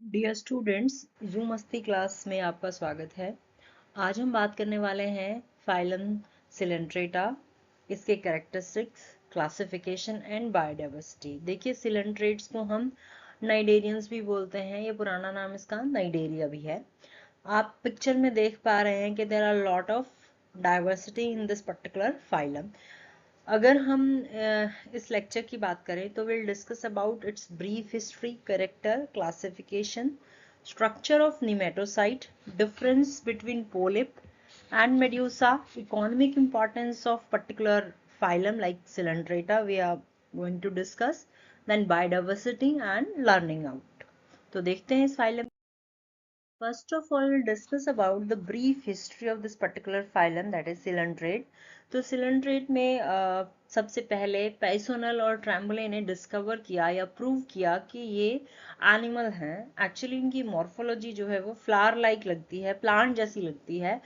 Dear students, zoom मस्ती class में आपका स्वागत है। आज हम बात करने वाले हैं फाइलम सिलेंट्रेटा, इसके कैरेक्टरिस्टिक्स, क्लासिफिकेशन एंड बायोडाइवर्सिटी। देखिए, सिलेंट्रेट्स को हम नाइडेरियंस भी बोलते हैं, ये पुराना नाम इसका नाइडेरिया भी है। आप पिक्चर में देख पा रहे हैं कि there are lot of diversity in this particular phylum. अगर हम इस लेक्चर की बात करें तो will discuss about its brief history, character, classification, structure of nematocide, difference between polyp and medusa, economic importance of particular phylum like Coelenterata we are going to discuss, then biodiversity and learning out. तो देखते हैं इस phylum. First of all, we'll discuss about the brief history of this particular phylum, that is Coelenterate. तो Coelenterate में सबसे पहले पैसोनल और ट्रैम्बले ने डिस्कवर किया या प्रूव किया कि ये एनिमल हैं। एक्चुअली इनकी मॉर्फोलॉजी जो है वो फ्लावर लाइक लगती है, प्लांट जैसी लगती है।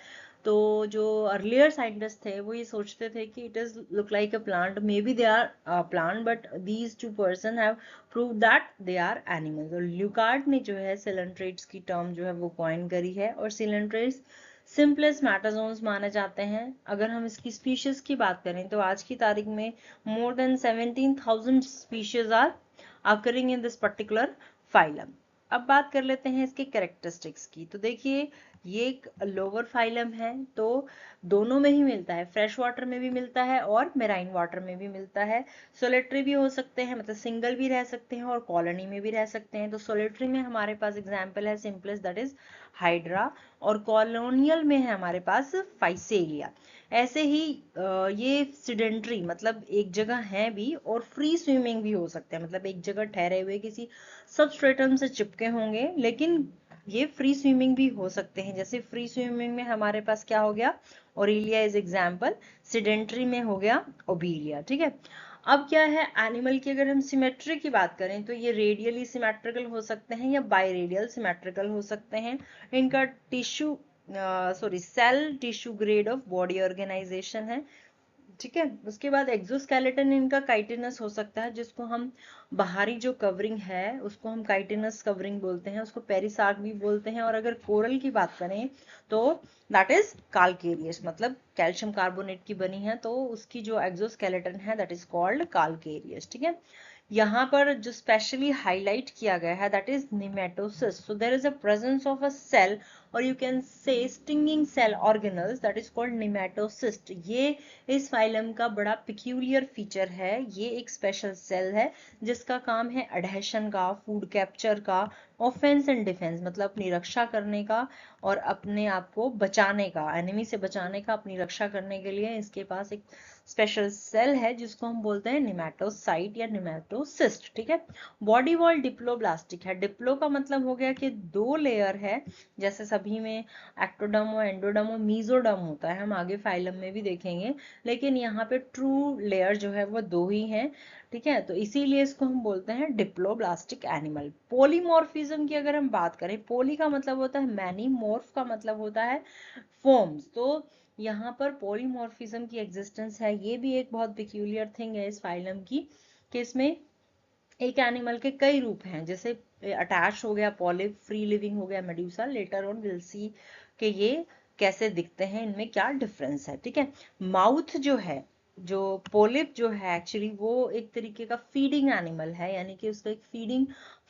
तो जो अर्लियर साइंटिस्ट थे वो ये सोचते थे कि it is look like a plant, maybe they are plant, but these two person have prove that they are animal. तो ल्यूकार्ट ने जो है सिलेंट्रेट्स की टर्म जो है वो कॉइन करी है, और सिलेंट्रेट्स सिंपलेस्ट मैटाजोन्स माने जाते हैं। अगर हम इसकी स्पीशीज की बात करें तो आज की तारीख में more than 17,000 species are occurring in this particular phylum. अब बात कर लेते हैं इसके कैरेक्टरिस्टिक्स की। तो देखिए, ये एक लोअर फाइलम है, तो दोनों में ही मिलता है, फ्रेश वाटर में भी मिलता है और मेराइन वाटर में भी मिलता है। सोलेटरी भी हो सकते हैं, मतलब सिंगल भी रह सकते हैं और कॉलोनी में भी रह सकते हैं। तो सोलेटरी में हमारे पास एग्जाम्पल है सिंपलेस्ट, दैट इज हाइड्रा, और कॉलोनियल में है हमारे पास फाइसेलिया। ऐसे ही ये सिडेंट्री मतलब एक जगह है भी, और फ्री स्विमिंग भी हो सकते हैं, मतलब एक जगह ठहरे हुए किसी सबस्ट्रेटम से चिपके होंगे, लेकिन ये फ्री स्विमिंग भी हो सकते हैं। जैसे फ्री स्विमिंग में हमारे पास क्या हो गया, ओरिलिया इज एग्जाम्पल, सिडेंट्री में हो गया ओबीलिया। ठीक है, अब क्या है एनिमल की, अगर हम सिमेट्री की बात करें तो ये रेडियली सिमेट्रिकल हो सकते हैं या बायरेडियल सिमेट्रिकल हो सकते हैं। इनका tissue cell tissue grade of body organization है। ठीक है, उसके बाद एक्सोस्केलेटन इनका काइटिनस हो सकता है, जिसको हम बाहरी जो कवरिंग है उसको हम काइटिनस कवरिंग बोलते हैं, उसको पेरिसाक भी बोलते हैं। और अगर कोरल की बात करें तो दैट इज काल्केरियस, मतलब कैल्शियम कार्बोनेट की बनी है, तो उसकी जो एक्सोस्केलेटन है दैट इज कॉल्ड काल्केरियस। ठीक है, यहाँ पर जो स्पेशली हाईलाइट किया गया है that is nematosis. So there is a presence of a cell, और you can say stinging cell organelles, that is called nematocyst. ये इस फाइलम का बड़ा पिक्यूलियर फीचर है। ये एक स्पेशल सेल है जिसका काम है एडहेशन का, फूड कैप्चर का, ऑफेंस एंड डिफेंस मतलब अपनी रक्षा करने का और अपने आप को बचाने का, एनिमी से बचाने का, अपनी रक्षा करने के लिए इसके पास एक स्पेशल सेल है जिसको हम बोलते हैं निमेटोसाइट या निमेटोसिस्ट। ठीक है, बॉडी वॉल डिप्लोब्लास्टिक है। डिप्लो का मतलब हो गया कि दो लेयर है, जैसे सभी में एक्टोडर्म और एंडोडर्म और मीजोडर्म होता है, हम आगे फाइलम में भी देखेंगे, लेकिन यहाँ पे ट्रू लेयर जो है वो दो ही है। ठीक है, तो इसीलिए इसको हम बोलते हैं डिप्लोब्लास्टिक एनिमल। पोलीमॉर्फिज्म की अगर हम बात करें, पोली का मतलब होता है मैनी, मॉर्फ का मतलब होता है फॉर्म्स। तो यहाँ पर पॉलीमॉर्फिज्म की एग्जिस्टेंस है, ये भी एक बहुत पिक्यूलियर थिंग है इस फाइलम की, कि इसमें एक एनिमल के कई रूप हैं। जैसे अटैच हो गया पॉलिप, फ्री लिविंग हो गया Medusa. Later on will see कि ये कैसे दिखते हैं, इनमें क्या डिफरेंस है। ठीक है, माउथ जो है, जो पोलिप जो है एक्चुअली वो एक तरीके का फीडिंग एनिमल है, यानी कि उसका एक फीडिंग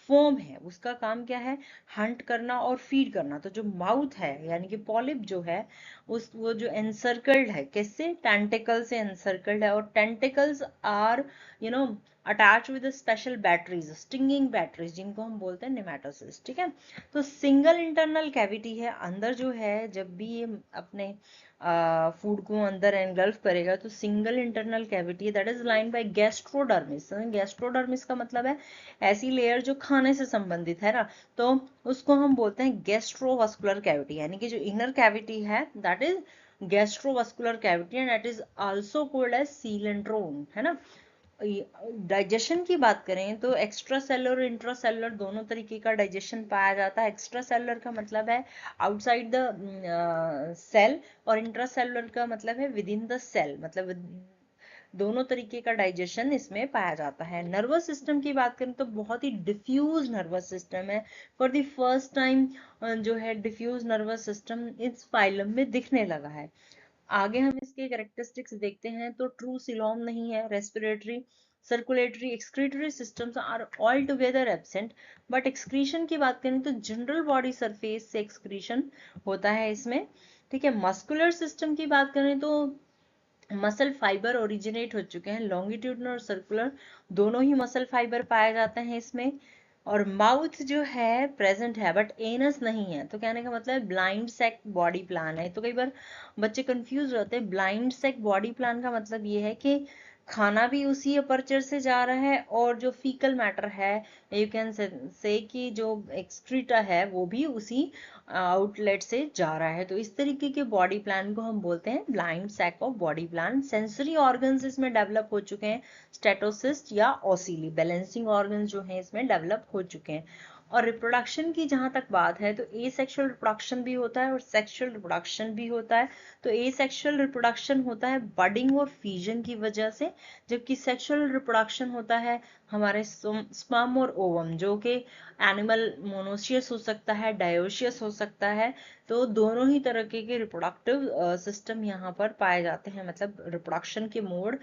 फॉर्म है। उसका काम क्या है, हंट करना और फीड करना। तो जो माउथ है यानी कि पॉलिप जो है उस वो जो एनसर्कल्ड है, कैसे, टेंटिकल से एनसर्कल्ड है, और tentacles are you know attach with special batteries, stinging batteries, जिनको हम बोलते हैं निमेटोसिस्ट। ठीक है, तो सिंगल इंटरनल कैविटी है, अंदर जो है जब भी ये अपने फूड को अंदर एनगल्फ करेगा तो single internal cavity that is line by gastrodermis. Gastrodermis का मतलब है ऐसी लेयर जो खाने से संबंधित है ना, तो उसको हम बोलते हैं गैस्ट्रोवास्कुलर कैविटी, यानी कि जो इनर कैविटी है that is gastrovascular cavity, and that is also called as coelenteron, है ना। डाइजेशन की बात करें तो एक्स्ट्रा सेलुलर और इंट्रा सेलुलर दोनों तरीके का डाइजेशन पाया जाता है। एक्स्ट्रा सेलुलर का मतलब है आउटसाइड द सेल, और इंट्रा सेलुलर का मतलब है विद इन द सेल, मतलब दोनों तरीके का डाइजेशन इसमें पाया जाता है। नर्वस सिस्टम की बात करें तो बहुत ही डिफ्यूज नर्वस सिस्टम है। फॉर द फर्स्ट टाइम जो है डिफ्यूज नर्वस सिस्टम इस फाइलम में दिखने लगा है। आगे हम इसके कैरेक्टरिस्टिक्स देखते हैं तो ट्रू सिलोम नहीं है। Respiratory, circulatory, excretory systems are all together absent. But excretion की बात करें तो जनरल बॉडी सरफेस से एक्सक्रीशन होता है इसमें। ठीक है। मस्कुलर सिस्टम की बात करें तो मसल फाइबर ओरिजिनेट हो चुके हैं। लॉन्गिट्यूडनल और सर्कुलर दोनों ही मसल फाइबर पाए जाते हैं इसमें। और माउथ जो है प्रेजेंट है बट एनस नहीं है। तो कहने का मतलब ब्लाइंड सेक बॉडी प्लान है। तो कई बार बच्चे कंफ्यूज रहते हैं। ब्लाइंड सेक बॉडी प्लान का मतलब ये है कि खाना भी उसी अपर्चर से जा रहा है और जो फीकल मैटर है, यू कैन से कि जो एक्सक्रीटा है वो भी उसी आउटलेट से जा रहा है। तो इस तरीके के बॉडी प्लान को हम बोलते हैं blind sac of body plan. Sensory organs इसमें डेवलप हो चुके हैं। स्टेटोसिस्ट या ओसिली बैलेंसिंग ऑर्गन्स जो हैं इसमें डेवलप हो चुके हैं। और रिप्रोडक्शन की जहां तक बात है तो एसेक्सुअल रिप्रोडक्शन भी होता है और सेक्सुअल रिप्रोडक्शन भी होता है। तो एसेक्सुअल रिप्रोडक्शन होता है बडिंग और फ्यूजन की वजह से, जबकि सेक्सुअल रिप्रोडक्शन होता है हमारे स्पर्म और ओवम, जो कि एनिमल मोनोशियस हो सकता है, डायोशियस हो सकता है। तो दोनों ही तरह के रिप्रोडक्टिव सिस्टम यहाँ पर पाए जाते हैं, मतलब रिप्रोडक्शन के मोड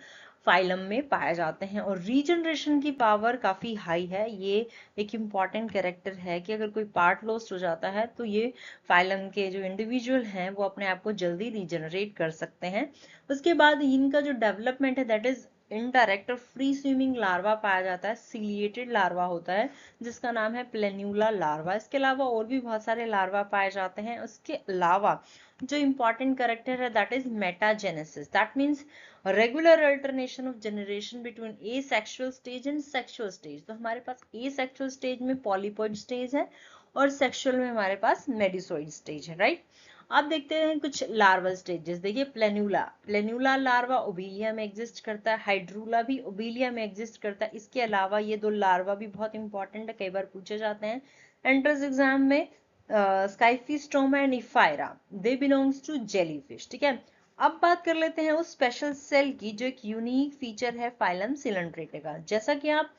फाइलम में पाए जाते हैं। और रीजनरेशन की पावर काफी हाई है। ये एक इम्पॉर्टेंट कैरेक्टर है कि अगर कोई पार्ट लॉस्ट हो जाता है तो ये फाइलम के जो इंडिविजुअल हैं वो अपने आप को जल्दी रीजनरेट कर सकते हैं। उसके बाद इनका जो डेवलपमेंट है दैट इज इनडायरेक्ट और फ्री स्विमिंग लार्वा पाया जाता है। सिलिएटेड लार्वा होता है जिसका नाम है प्लेन्यूला लार्वा। इसके अलावा और भी बहुत सारे लार्वा पाए जाते हैं। उसके अलावा जो इंपॉर्टेंट कैरेक्टर है that is metagenesis. That means regular alternation of generation between asexual stage and sexual stage. तो हमारे पास एसेक्सुअल स्टेज में पॉलीपॉइड स्टेज है और सेक्सुअल में हमारे पास मेडिसोइड स्टेज है, राइट। अब देखते हैं कुछ लार्वल स्टेजेस। देखिए प्लेन्यूला, प्लेन्यूला लार्वा ओबीलिया में एग्जिस्ट करता है। हाइड्रूला भी ओबीलिया में एग्जिस्ट करता है। इसके अलावा ये दो लार्वा भी बहुत इंपॉर्टेंट है, कई बार पूछे जाते हैं एंट्रेंस एग्जाम में। Scyphistoma and ephyra, they belongs to jellyfish. ठीक है। अब बात कर लेते हैं उस स्पेशल सेल की जो एक यूनिक फीचर है फाइलम सिलेंट्रेटा का। जैसा कि आप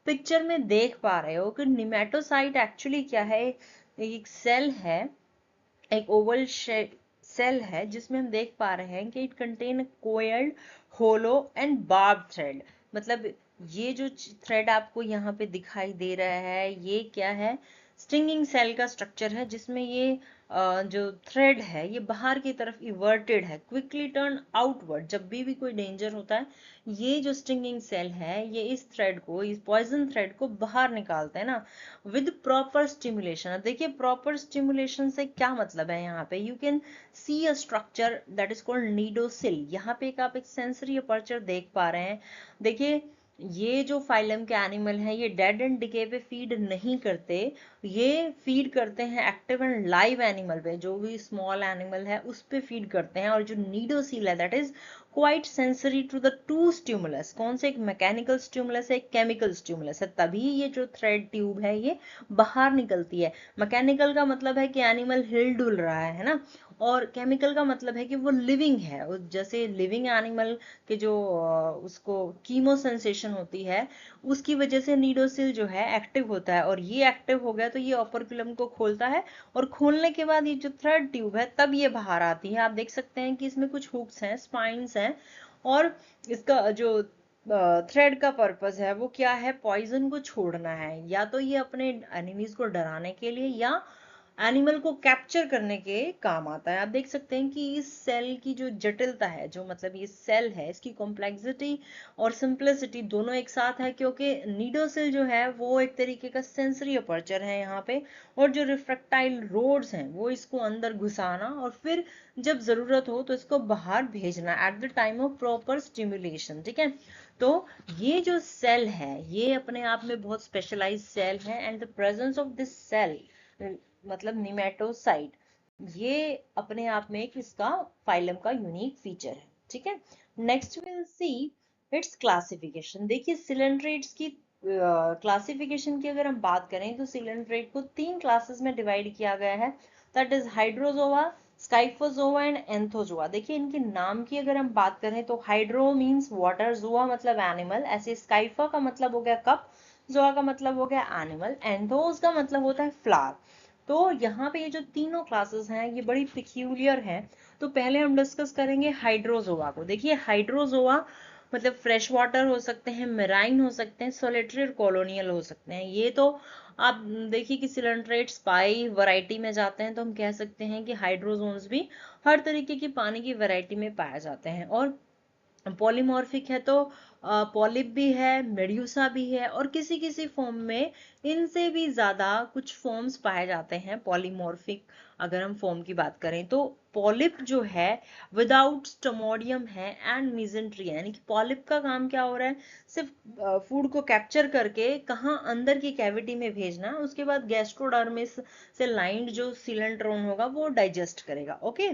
पिक्चर में देख पा रहे हो कि निमेटोसाइट एक्चुअली क्या है, एक सेल है, एक ओवल सेल है जिसमें हम देख पा रहे हैं कि it contain coiled, hollow and barb thread. मतलब ये जो थ्रेड आपको यहाँ पे दिखाई दे रहा है ये क्या है, स्टिंगिंग सेल का स्ट्रक्चर है जिसमें ये जो थ्रेड है ये बाहर की तरफ इवर्टेड है, क्विकली टर्न आउटवर्ड। जब भी कोई डेंजर होता है ये जो स्टिंगिंग सेल है ये इस थ्रेड को, इस पॉइजन थ्रेड को बाहर निकालते हैं ना, विद प्रॉपर स्टिमुलेशन। देखिए प्रॉपर स्टिमुलेशन से क्या मतलब है, यहाँ पे you can see a structure that is called cnidocil. यहाँ पे आप एक सेंसरी अपर्चर देख पा रहे हैं। देखिए ये जो फाइलम के एनिमल हैं ये डेड एंड डिके पे फीड नहीं करते, ये फीड करते हैं एक्टिव एंड लाइव एनिमल पे, जो भी स्मॉल एनिमल है उस पे फीड करते हैं। और जो नीडोसील है that is quite sensory to the to stimulus. कौन से, एक मैकेनिकल स्टिमुलस है, एक केमिकल स्टिमुलस है, तभी ये जो थ्रेड ट्यूब है ये बाहर निकलती है। मैकेनिकल का मतलब है कि एनिमल हिल डुल रहा है ना, और केमिकल का मतलब है कि वो लिविंग है। जैसे लिविंग एनिमल के जो उसको कीमो सेंसेशन होती है उसकी वजह से नीडोसिल जो है एक्टिव होता है, और ये एक्टिव हो गया तो ये ओपर्कुलम को खोलता है, और खोलने के बाद ये जो थ्रेड ट्यूब है तब ये बाहर आती है। आप देख सकते हैं कि इसमें कुछ हुक्स हैं, स्पाइन्स हैं, और इसका जो थ्रेड का पर्पस है वो क्या है, पॉइजन को छोड़ना है। या तो ये अपने एनिमीज को डराने के लिए या एनिमल को कैप्चर करने के काम आता है। आप देख सकते हैं कि इस सेल की जो जटिलता है, जो मतलब ये सेल है इसकी कॉम्प्लेक्सिटी और सिंप्लिसिटी दोनों एक साथ है, क्योंकि नीडोसिल जो है वो एक तरीके का सेंसरी अपर्चर है यहाँ पे, और जो रिफ्रैक्टाइल रोड्स हैं वो इसको अंदर घुसाना और फिर जब जरूरत हो तो इसको बाहर भेजना at the time of proper stimulation. ठीक है। तो ये जो सेल है ये अपने आप में बहुत स्पेशलाइज्ड सेल है, and the presence of this cell मतलब निमेटोसाइट, ये अपने आप में एक इसका फाइलम का यूनिक फीचर है। ठीक है। Next will see it's classification. देखिए सिलेंट्रेट्स की क्लासिफिकेशन की अगर हम बात करें तो सिलेंट्रेट को 3 क्लासेस में डिवाइड किया गया है, that is Hydrozoa, Scyphozoa and Anthozoa. देखिए इनके नाम की अगर हम बात करें तो हाइड्रो मीन्स वाटर, जोआ मतलब एनिमल, ऐसे स्काइफा का मतलब हो गया कप, जोआ का मतलब हो गया एनिमल, एंथोस का मतलब होता है फ्लावर। तो यहाँ पे ये जो तीनों क्लासेस हैं ये बड़ी पिक्यूलियर हैं। तो पहले हम डिस्कस करेंगे हाइड्रोजोआ को। देखिए हाइड्रोजोआ मतलब फ्रेश वाटर हो सकते हैं, मेराइन हो सकते हैं, सोलिटरी और कॉलोनियल हो सकते हैं। ये तो आप देखिए कि सिलेंट्रेट्स पाई वैरायटी में जाते हैं तो हम कह सकते हैं कि हाइड्रोजोन्स भी हर तरीके की पानी की वैरायटी में पाए जाते हैं। और पॉलीमॉर्फिक है तो पॉलिप भी है, मेड्यूसा भी है, और किसी किसी फॉर्म में इनसे भी ज्यादा कुछ फॉर्म्स पाए जाते हैं पॉलीमॉर्फिक। अगर हम फॉर्म की बात करें तो पॉलिप जो है विदाउट स्टोमोडियम है एंड मिजेंट्री है, यानी कि पॉलिप का काम क्या हो रहा है, सिर्फ फूड को कैप्चर करके कहाँ अंदर की कैविटी में भेजना, उसके बाद गैस्ट्रोडर्मिस से लाइंड जो सिलेंट्रोन होगा वो डाइजेस्ट करेगा। ओके,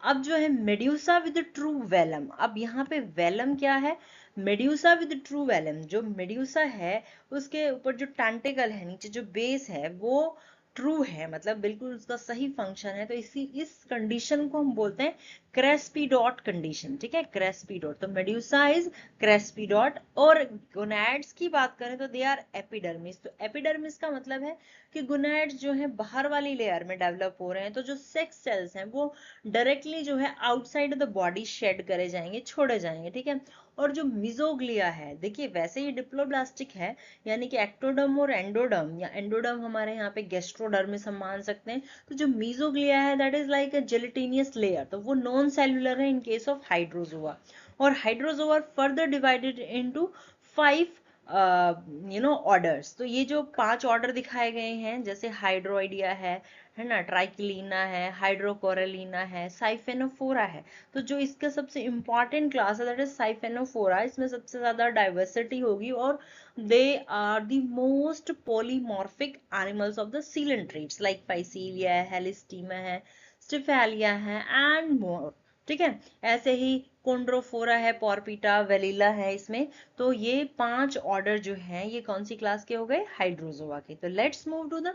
अब जो है मेड्यूसा विद ट्रू वेलम। अब यहाँ पे वेलम क्या है, मेड्यूसा विद ट्रू वेलम। जो मेड्यूसा है उसके ऊपर जो टेंटिकल है, नीचे जो बेस है वो ट्रू है, मतलब बिल्कुल उसका सही फंक्शन है। तो इस कंडीशन को हम बोलते हैं क्रेस्पीडॉट कंडीशन। ठीक है, क्रेस्पीडॉट। तो मेड्यूसा इज क्रेस्पीडॉट। और गोनैड्स की बात करें तो दे आर एपिडर्मिस। तो एपिडर्मिस का मतलब है कि गोनैड्स जो है बाहर वाली लेयर में डेवलप हो रहे हैं। तो जो सेक्स सेल्स हैं वो डायरेक्टली जो है आउटसाइड द बॉडी शेड करे जाएंगे, छोड़े जाएंगे। ठीक है, और जो मिजोग्लिया है, देखिए वैसे ही डिप्लोब्लास्टिक है, यानी कि एक्टोडर्म और एंडोडर्म, या एंडोडर्म हमारे यहाँ पे गैस्ट्रोडर्मिस हम मान सकते हैं। तो जो मिजोग्लिया है that is like a gelatinous layer, तो वो नॉन सेल्युलर है इन केस ऑफ हाइड्रोजोआ। और hydrozoa further divided into 5 orders. तो ये जो 5 ऑर्डर दिखाए गए हैं, जैसे हाइड्रोइडिया है ना, ट्राइक्लिना है, हाइड्रोकोरेलिना है, साइफेनोफोरा है। तो जो इसका सबसे इंपॉर्टेंट क्लास है दैट इज साइफेनोफोरा, इसमें सबसे ज्यादा डाइवर्सिटी होगी और they are the most polymorphic animals of the coelenterates, like physalia है, हेलिस्टीमा है, स्टिफेलिया है एंड मोर। ठीक है, ऐसे ही कोंड्रोफोरा है, पॉर्पिटा, वेलिला है इसमें। तो ये 5 ऑर्डर जो हैं ये कौन सी क्लास के हो गए, हाइड्रोजोआ के। तो let's move to the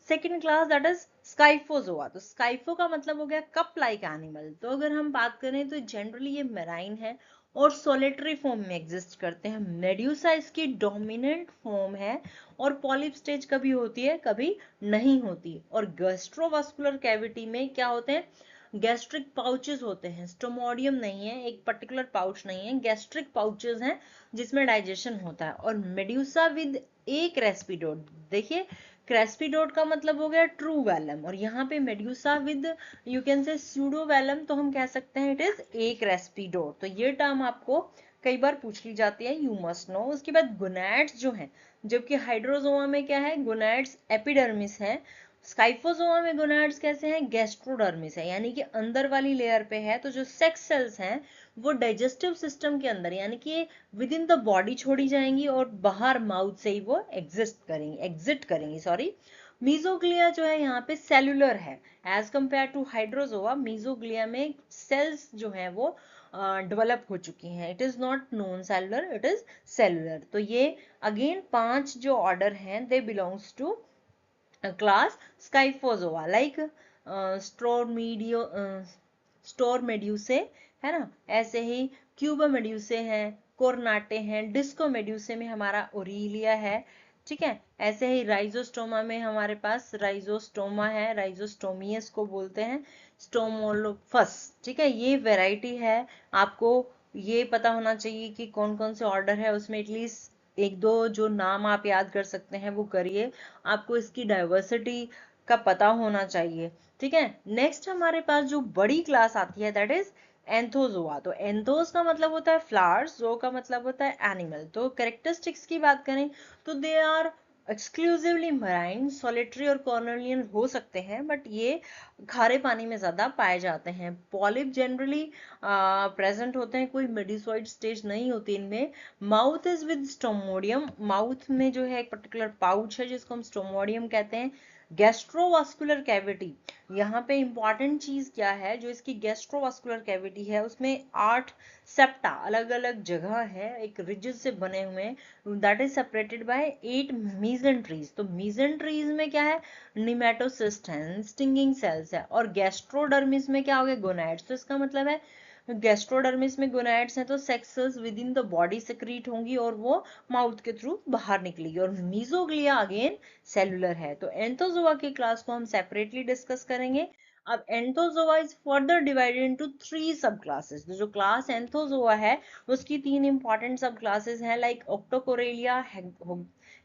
second class that is scyphozoa. तो स्काइफो का मतलब हो गया कप लाइक एनिमल। तो अगर हम बात करें तो जनरली ये मेराइन है और सोलिटरी फॉर्म में एग्जिस्ट करते हैं। मेड्यूसा इसकी डोमिनेंट फॉर्म है और पॉलिप स्टेज कभी होती है कभी नहीं होती। और गैस्ट्रोवास्कुलर कैविटी में क्या होते हैं, गैस्ट्रिक पाउचेस होते हैं, स्टोमोडियम नहीं है, एक पर्टिकुलर पाउच नहीं है, गैस्ट्रिक पाउचेस हैं जिसमें डाइजेशन होता है। और मेड्यूसा विद एक रेस्पिडोट। देखिए क्रेस्पिडोट का मतलब हो गया ट्रू वैलम, और यहाँ पे medusa with you can say pseudo velum, तो हम कह सकते हैं इट इज एक रेस्पिडोट। तो ये टर्म आपको कई बार पूछ ली जाती है, यू मस्ट नो। उसके बाद गोनैड्स जो हैं, जबकि हाइड्रोजोआ में क्या है, गोनैड्स एपिडर्मिस है। स्काइफोजोआ में गोनैड्स कैसे हैं, गैस्ट्रोडर्मिस है, यानी कि अंदर वाली लेयर पे है। तो जो सेक्स सेल्स हैं वो डाइजेस्टिव सिस्टम के अंदर, यानी कि विद इन द बॉडी छोड़ी जाएंगी और बाहर माउथ से ही वो एग्जिट करेंगी सॉरी। मीजोग्लिया जो है यहाँ पे सेलुलर है as compare to hydrozoa. Mesoglea में सेल्स जो है वो डेवलप हो चुकी हैं, it is not non cellular, it is cellular. तो ये अगेन 5 जो ऑर्डर हैं they belongs to class Scyphozoa, like stauromedusae है ना, ऐसे ही क्यूबा मेड्यूसे हैं, कोरनाटे हैं, डिस्को मेड्यूसे में हमारा ओरिलिया है। ठीक है, ऐसे ही राइजोस्टोमा में हमारे पास राइजोस्टोमा है, राइजोस्टोमियस को बोलते हैं, स्टोमोलोफस। ठीक है, ये वैरायटी है। आपको ये पता होना चाहिए कि कौन कौन से ऑर्डर है उसमें, एटलीस्ट एक दो जो नाम आप याद कर सकते हैं वो करिए, आपको इसकी डाइवर्सिटी का पता होना चाहिए। ठीक है, नेक्स्ट हमारे पास जो बड़ी क्लास आती है दैट इज एंथोजोआ। तो एंथोस का मतलब होता है फ्लावर्स, जो का मतलब होता है एनिमल। तो कैरेक्टरिस्टिक्स की बात करें तो they are exclusively marine, solitary और कॉर्नलियन हो सकते हैं, बट ये खारे पानी में ज्यादा पाए जाते हैं। पॉलिप जनरली प्रेजेंट होते हैं, कोई मेडिसोइड स्टेज नहीं होती इनमें। Mouth is with stomodeum, mouth में जो है एक पर्टिकुलर पाउच है जिसको हम स्टोमोडियम कहते हैं। गैस्ट्रोवास्कुलर कैविटी, यहाँ पे इंपॉर्टेंट चीज क्या है, जो इसकी गैस्ट्रोवास्कुलर कैविटी है उसमें 8 सेप्टा अलग अलग जगह है एक रिजिड से बने हुए, दैट इज सेपरेटेड बाय 8 मीसेंट्रीज। तो मीसेंट्रीज में क्या है, निमेटोसिस्ट है, स्टिंगिंग सेल्स है, और गैस्ट्रोडर्मिस में क्या हो गया, गोनाइड्स। तो इसका मतलब है गैस्ट्रोडर्मिस में गोनाइड्स हैं तो sexes with in the body secrete होंगी और वो माउथ के थ्रू बाहर निकलेगी। और मीजोग्लिया अगेन सेलुलर है। तो एंथोजोआ की क्लास को हम सेपरेटली डिस्कस करेंगे। अब Anthozoa is further divided into 3 सब क्लासेस। तो जो क्लास एंथोजोआ है उसकी 3 इंपॉर्टेंट सब क्लासेस हैं, लाइक ऑक्टोकोरेलिया,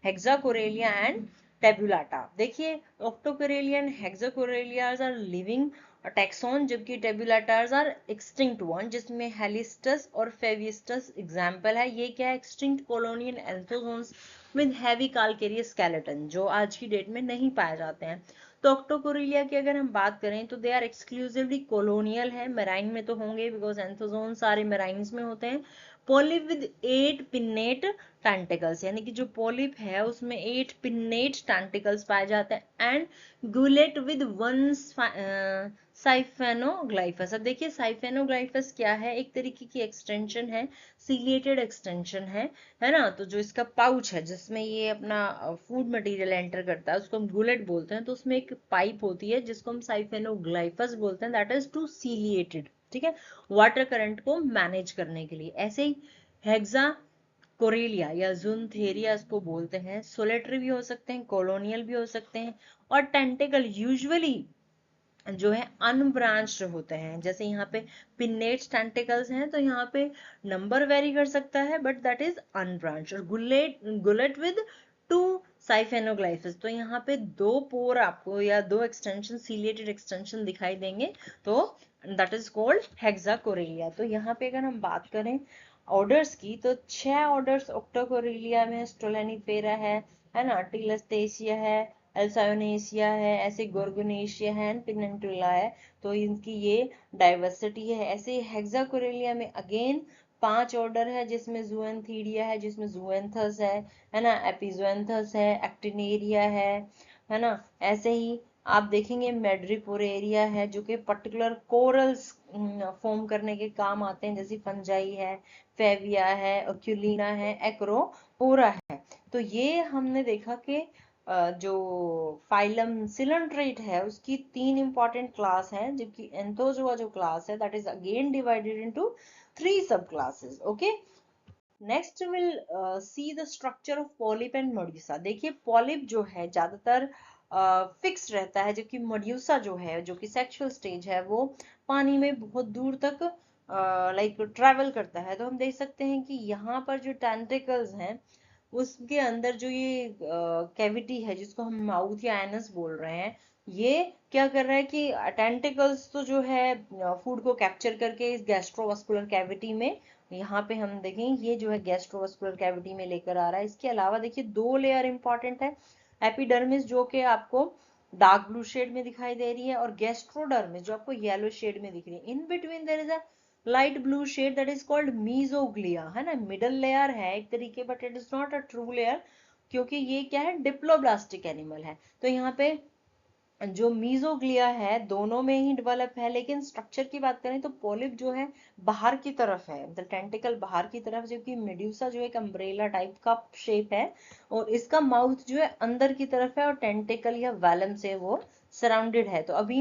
हेक्साकोरेलिया एंड टेबुलाटा। देखिए ऑक्टोकोरेलिया एंड हेक्साकोरेलिया आर लिविंग टैक्सॉन, जबकि टेबुलाटार्स आर एक्सटिंक्ट वन, जिसमें हेलिस्टस और फेविस्टस एग्जाम्पल है। ये क्या है, extinct colonial anthozoans with heavy calcareous skeleton, जो आज की डेट में नहीं पाए जाते हैं। तो ऑक्टोकोरिलिया की अगर हम बात करें तो दे आर एक्सक्लूसिवली कॉलोनियल है, मेराइन में तो होंगे बिकॉज एंथोजोन सारे मेराइन्स में होते हैं। पॉलिप विद 8 पिन्नेट टेंटिकल्स, यानी कि जो पॉलिप है उसमें 8 पिन्नेट टेंटिकल्स पाए जाते हैं, एंड गुलेट विद 1 साइफेनोग्लाइफस। अब देखिए साइफेनोग्लाइफस क्या है, एक तरीके की एक्सटेंशन है, सीलिएटेड एक्सटेंशन है ना। तो जो इसका पाउच है जिसमें ये अपना फूड मटेरियल एंटर करता है उसको हम गुलेट बोलते हैं। तो उसमें एक पाइप होती है जिसको हम साइफेनोग्लाइफस बोलते हैं, दैट इज टू सीलिएटेड, ठीक है, वाटर करंट को मैनेज करने के लिए। ऐसे ही हेक्सा कोरेलिया या ज़ुनथेरिया इसको बोलते हैं, सोलेटरी भी हो सकते हैं, कॉलोनियल भी हो सकते हैं, और टेंटिकल यूजुअली जो है अनब्रांच्ड होते हैं। जैसे यहाँ पे पिन्नेट टेंटिकल्स हैं तो यहाँ पे नंबर वेरी कर सकता है, बट दैट इज अनब्रांच्ड। और गुलेट विद 2 साइफेनोग्लाइफस, तो यहाँ पे 2 पोर आपको या 2 एक्सटेंशन, सीलिएटेड एक्सटेंशन दिखाई देंगे, तो दैट इज कॉल्ड हेक्साकोरेलिया। तो यहाँ पे अगर हम बात करें ऑर्डर्स की तो 6 ऑर्डर्स ऑक्टोकोरेलिया में, स्टोलेनिफेरा है ना, टिलस्टेसिया है, एल्सायोनेसिया है, ऐसे गोर्गोनेशिया है, पिनेंटुला है। तो इनकी ये डाइवर्सिटी है। ऐसे हेक्साकोरेलिया में अगेन 5 ऑर्डर है, जिसमें ज़ुएंथीडिया है, जिसमें ज़ुएंथस है ना, एपिज़ुएंथस है, एक्टिनेरिया है ना। ऐसे ही आप देखेंगे मेड्रिपोरेरिया है, जो कि पर्टिकुलर कोरल्स फॉर्म करने के काम आते हैं, जैसे फंजाई है, फेविया है, ओक्यूलिना है, एक्रोपोरा है। तो ये हमने देखा कि जो फाइलम सिलेंट्रेट है उसकी 3 इंपॉर्टेंट क्लास हैं, जबकि एंथोजोआ जो क्लास है that is again divided into 3 सब classes. Okay, next will see the structure of polyp and medusa. देखिए पॉलिप जो है ज्यादातर फिक्स रहता है, जबकि मेड्यूसा जो है, जो कि सेक्सुअल स्टेज है, वो पानी में बहुत दूर तक लाइक ट्रैवल करता है। तो हम देख सकते हैं कि यहाँ पर जो टेंटिकल्स हैं उसके अंदर जो ये कैविटी है जिसको हम माउथ या एनस बोल रहे हैं, ये क्या कर रहा है कि टेंटिकल्स तो जो है फूड को कैप्चर करके इस गैस्ट्रोवास्कुलर कैविटी में, यहाँ पे हम देखें ये जो है गैस्ट्रोवास्कुलर कैविटी में लेकर आ रहा है। इसके अलावा देखिए 2 लेयर इंपॉर्टेंट है, एपिडर्मिस जो कि आपको डार्क ब्लू शेड में दिखाई दे रही है, और गैस्ट्रोडर्मिस जो आपको येलो शेड में दिख रही है। In between there is a light blue shade that is called mesoglea, है ना, मिडल लेयर है एक तरीके, but it is not a true layer, क्योंकि ये क्या है, डिप्लोब्लास्टिक एनिमल है। तो यहाँ पे जो मीजोग्लिया है दोनों में ही डेवलप है, लेकिन स्ट्रक्चर की बात करें तो पॉलिप जो है बाहर की तरफ है, द टेंटिकल बाहर की तरफ, जबकि मेड्यूसा जो एक अम्ब्रेला टाइप का शेप है और इसका माउथ जो है अंदर की तरफ है और टेंटिकल या वैलम से वो सराउंडेड है। तो अभी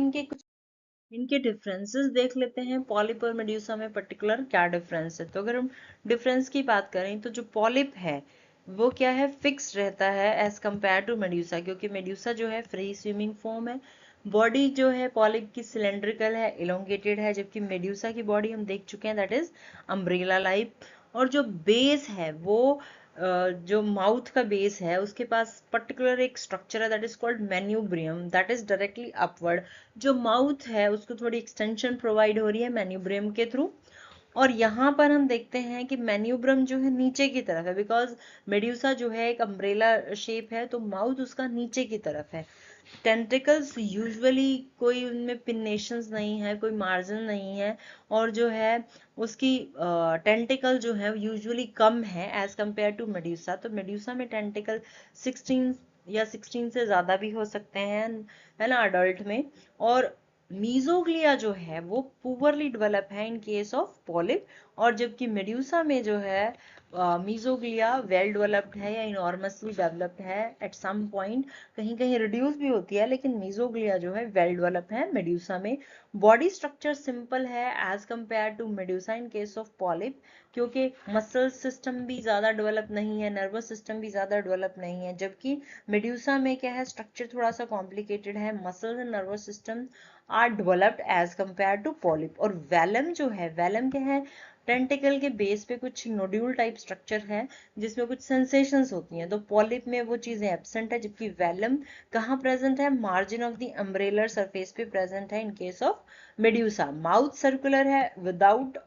इनके डिफरेंसेस देख लेते हैं, पॉलिप और मेड्यूसा में पर्टिकुलर क्या डिफरेंस है। तो अगर हम डिफरेंस की बात करें तो जो पॉलिप है वो क्या है, फिक्स रहता है एज कंपेयर टू मेड्यूसा, क्योंकि मेड्यूसा जो है फ्री स्विमिंग फॉर्म है। बॉडी जो है पॉलिप की सिलेंड्रिकल है, इलोंगेटेड है, जबकि मेड्यूसा की बॉडी हम देख चुके हैं दैट इज अम्ब्रेला लाइक। और जो बेस है वो जो माउथ का बेस है उसके पास पर्टिकुलर एक स्ट्रक्चर है that is called manubrium, that is directly upward. जो माउथ है उसको थोड़ी एक्सटेंशन प्रोवाइड हो रही है मैन्यूब्रियम के थ्रू। और यहाँ पर हम देखते हैं कि मैन्यूब्रम जो है नीचे की तरफ है, बिकॉज मेड्यूसा जो है एक अम्ब्रेला शेप है तो माउथ उसका नीचे की तरफ है। टेंटिकल्स यूजुअली कोई उनमें पिन्नेशंस नहीं है, कोई मार्जिन नहीं है, और जो है उसकी टेंटिकल जो है यूजुअली कम है एज कंपेयर टू मेड्यूसा। तो मेड्यूसा में टेंटिकल 16 या 16 से ज्यादा भी हो सकते हैं, है ना, अडल्ट में। और मीजोग्लिया जो है वो पुअरली डेवलप है इन केस ऑफ पॉलिप, और जबकि मेड्यूसा में जो है मीजोग्लिया वेल डेवलप्ड है या इनॉर्मसली डेवलप्ड है एट सम पॉइंट, कहीं कहीं रिड्यूस भी होती है, लेकिन मीजोग्लिया जो है वेल डेवलप्ड है मेड्यूसा में। बॉडी स्ट्रक्चर सिंपल है as compare to medusa in case of polyp, क्योंकि मसल सिस्टम भी ज्यादा डेवलप नहीं है, नर्वस सिस्टम भी ज्यादा डेवलप नहीं है, जबकि मेड्यूसा में क्या है, स्ट्रक्चर थोड़ा सा कॉम्प्लिकेटेड है, muscle and nervous system are developed as compare to polyp. और वेलम जो है, वेलम क्या है, टेंटिकल के बेस पे कुछ नोड्यूल टाइप स्ट्रक्चर है जिसमें कुछ सेंसेशंस होती हैं, तो पॉलिप में वो चीजें एब्सेंट है, जबकि वेलम कहाँ प्रेजेंट है, मार्जिन ऑफ द अम्ब्रेलर सरफेस पे प्रेजेंट है in case of medusa. Mouth circular है विदाउट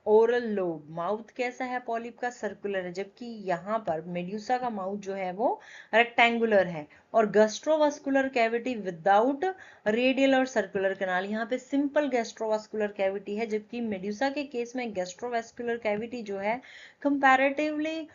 ओरल लोब, माउथ कैसा है पॉलिप का, सर्कुलर है, जबकि यहाँ पर मेड्यूसा का माउथ जो है वो रेक्टेंगुलर है। और गैस्ट्रोवास्कुलर कैविटी विदाउट रेडियल और सर्कुलर कैनाल, यहाँ पे सिंपल गैस्ट्रोवास्कुलर कैविटी है, जबकि मेड्यूसा के केस में गैस्ट्रोवास्कुलर कैविटी जो है कंपैरेटिवली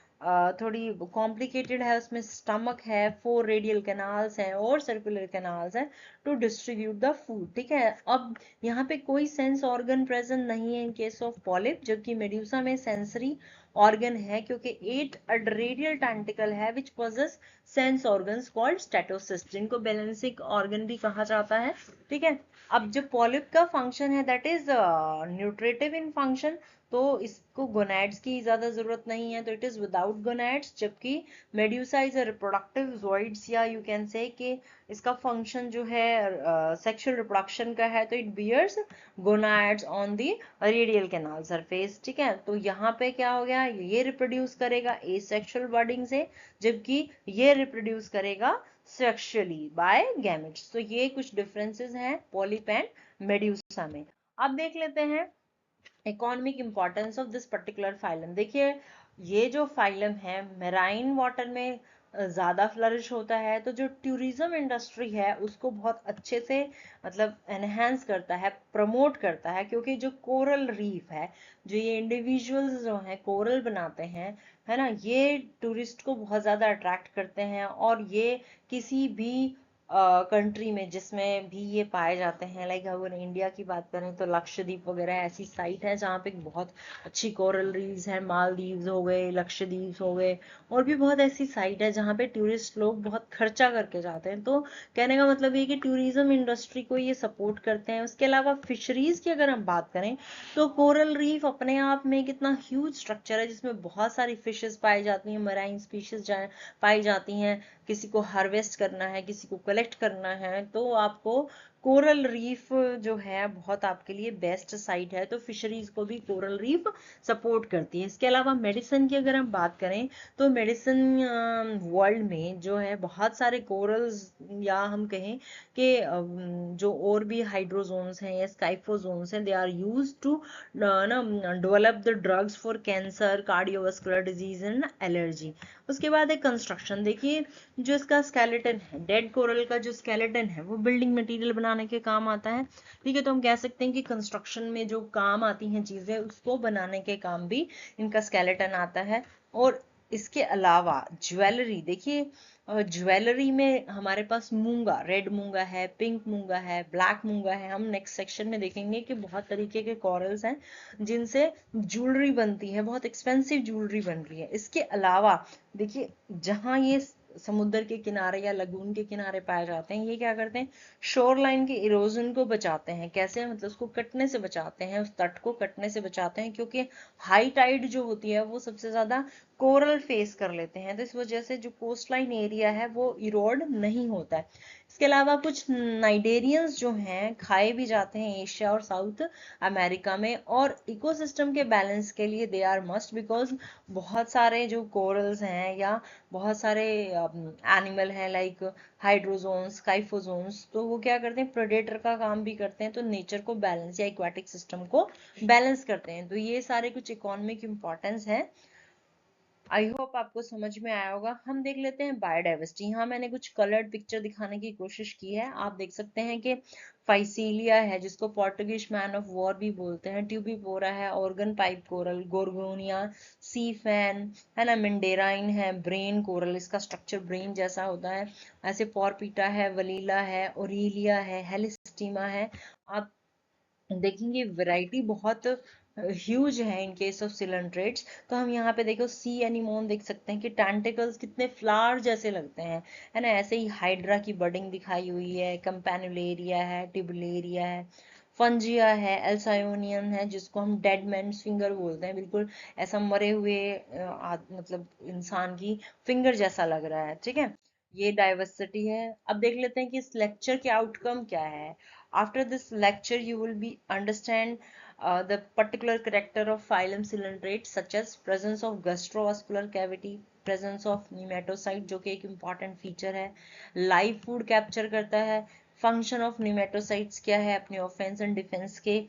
थोड़ी कॉम्प्लिकेटेड है, उसमें स्टमक है, 4 रेडियल कैनाल्स हैं और सर्कुलर कैनाल्स हैं टू डिस्ट्रीब्यूट द फूड। ठीक है, अब यहाँ पे कोई सेंस ऑर्गन प्रेजेंट नहीं है इन केस ऑफ पॉलिप, जबकि मेड्यूसा में सेंसरी ऑर्गन है, क्योंकि 8 रेडियल टेंटिकल है which possess sense organs called statocyst, जिनको बैलेंसिंग ऑर्गन भी कहा जाता है। ठीक है, अब जो पॉलिप का फंक्शन है that is nutritive in function, तो इसको गोनैड्स की ज्यादा जरूरत नहीं है, तो इट इज विदाउट गोनैड्स, जबकि medusa is a reproductive zooids, या यू कैन से कि इसका फंक्शन जो है सेक्सुअल रिप्रोडक्शन का है, तो it bears gonads on the radial canal surface. ठीक है, तो यहाँ पे क्या हो गया, ये रिप्रोड्यूस करेगा एसेक्सुअल बर्डिंग से, जबकि ये रिप्रोड्यूस करेगा सेक्सुअली बाय गैमेट्स। तो ये कुछ डिफरेंसेस हैं पॉलिप एंड मेड्यूसा में। अब देख लेते हैं economic importance of this particular phylum. देखिए, ये जो फाइलम है मेराइन वाटर में ज्यादा फ्लरिश होता है, तो जो टूरिज्म इंडस्ट्री है उसको बहुत अच्छे से मतलब एनहेंस करता है, प्रमोट करता है, क्योंकि जो कोरल रीफ है, जो ये इंडिविजुअल्स जो हैं कोरल बनाते हैं, है ना, ये टूरिस्ट को बहुत ज्यादा अट्रैक्ट करते हैं। और ये किसी भी कंट्री में जिसमें भी ये पाए जाते हैं, लाइक अगर इंडिया की बात करें तो लक्षद्वीप वगैरह ऐसी साइट है जहाँ पे बहुत अच्छी कोरल रीफ्स है, मालदीव्स हो गए, लक्षद्वीप हो गए, और भी बहुत ऐसी साइट है जहाँ पे टूरिस्ट लोग बहुत खर्चा करके जाते हैं। तो कहने का मतलब ये कि टूरिज्म इंडस्ट्री को ये सपोर्ट करते हैं। उसके अलावा फिशरीज की अगर हम बात करें तो कोरल रीफ अपने आप में कितना ह्यूज स्ट्रक्चर है जिसमें बहुत सारी फिशेस पाई जाती हैं, मराइन स्पीशीज पाई जाती हैं। किसी को हार्वेस्ट करना है, किसी को कलेक्ट करना है, तो आपको कोरल रीफ जो है बहुत आपके लिए बेस्ट साइट है, तो फिशरीज को भी कोरल रीफ सपोर्ट करती है। इसके अलावा मेडिसिन की अगर हम बात करें तो मेडिसिन वर्ल्ड में जो है बहुत सारे कोरल्स, या हम कहें कि जो और भी हाइड्रोजोन्स हैं या स्काइफोजोन्स हैं, दे आर यूज टू ना develop the drugs for cancer, cardiovascular disease and allergy. उसके बाद एक कंस्ट्रक्शन, देखिए जो इसका स्केलेटन है, डेड कोरल का जो स्केलेटन है वो बिल्डिंग मटेरियल बनाने के काम आता है। ठीक है, तो हम कह सकते हैं कि कंस्ट्रक्शन में जो काम आती हैं चीजें उसको बनाने के काम भी इनका स्केलेटन आता है। और इसके अलावा ज्वेलरी, देखिए ज्वेलरी में हमारे पास मूंगा, रेड मूंगा है, पिंक मूंगा है, ब्लैक मूंगा है। हम नेक्स्ट सेक्शन में देखेंगे कि बहुत तरीके के कॉरल्स हैं जिनसे ज्वेलरी बनती है, बहुत एक्सपेंसिव ज्वेलरी बन रही है। इसके अलावा देखिए, जहां ये समुद्र के किनारे या लगून के किनारे पाए जाते हैं, ये क्या करते हैं, शोर लाइन के इरोजन को बचाते हैं। कैसे, मतलब उसको कटने से बचाते हैं, उस तट को कटने से बचाते हैं, क्योंकि हाई टाइड जो होती है वो सबसे ज्यादा कोरल फेस कर लेते हैं, तो इस वजह से जो कोस्ट लाइन एरिया है वो इरोड नहीं होता है। इसके अलावा कुछ नाइडेरियंस जो हैं खाए भी जाते हैं एशिया और साउथ अमेरिका में, और इकोसिस्टम के बैलेंस के लिए दे आर मस्ट, बिकॉज बहुत सारे जो कोरल्स हैं या बहुत सारे एनिमल हैं लाइक हाइड्रोजोन्स, स्काइफोजोन्स, तो वो क्या करते हैं, प्रेडेटर का काम भी करते हैं, तो नेचर को बैलेंस या एक्वाटिक सिस्टम को बैलेंस करते हैं। तो ये सारे कुछ इकोनॉमिक इंपॉर्टेंस है आई होप आपको समझ में आया होगा। हम देख लेते हैं बायोडाइवर्सिटी। यहाँ मैंने कुछ कलर्ड पिक्चर दिखाने की कोशिश की है। आप देख सकते हैं कि फाइसीलिया है, जिसको पोर्टुगीज मैन ऑफ वॉर भी बोलते हैं, ट्यूबिपोरा है, ऑर्गन पाइप कोरल, गोर्गोनिया, सी फैन है ना, मिंडेराइन है, ब्रेन कोरल, इसका स्ट्रक्चर ब्रेन जैसा होता है। ऐसे पॉरपीटा है, वलीला है, ओरिलिया है, हेलिस्टीमा है। आप देखेंगे वैरायटी बहुत ह्यूज है इन केस ऑफ सिलेंट्रेट्स। तो हम यहाँ पे देखो सी एनिमोन देख सकते हैं कि टेंटिकल्स कितने फ्लावर जैसे लगते हैं, है ना। ऐसे ही हाइड्रा की बडिंग दिखाई हुई है, कैम्पैनुलेरिया है, टिबुलेरिया है, फंजिया है, एल्सायोनियन है, जिसको हम डेड मैन्स फिंगर बोलते हैं, बिल्कुल ऐसा मरे हुए मतलब इंसान की फिंगर जैसा लग रहा है, ठीक है। ये डाइवर्सिटी है। अब देख लेते हैं कि इस लेक्चर के आउटकम क्या है। After this lecture, you will be understand the particular character of phylum Coelenterate, such as presence of gastrovascular cavity, presence of nematocyte जो कि एक important feature है, live food capture करता है, function of nematocytes क्या है, अपने offense and defense के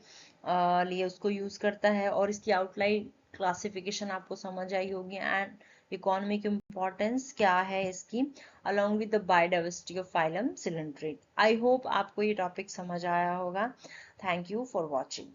लिए उसको यूज करता है, और इसकी आउटलाइन क्लासिफिकेशन आपको समझ आई होगी, एंड इकोनॉमिक इम्पोर्टेंस क्या है इसकी, along with the biodiversity of phylum Coelenterate. I hope आपको ये टॉपिक समझ आया होगा। Thank you for watching.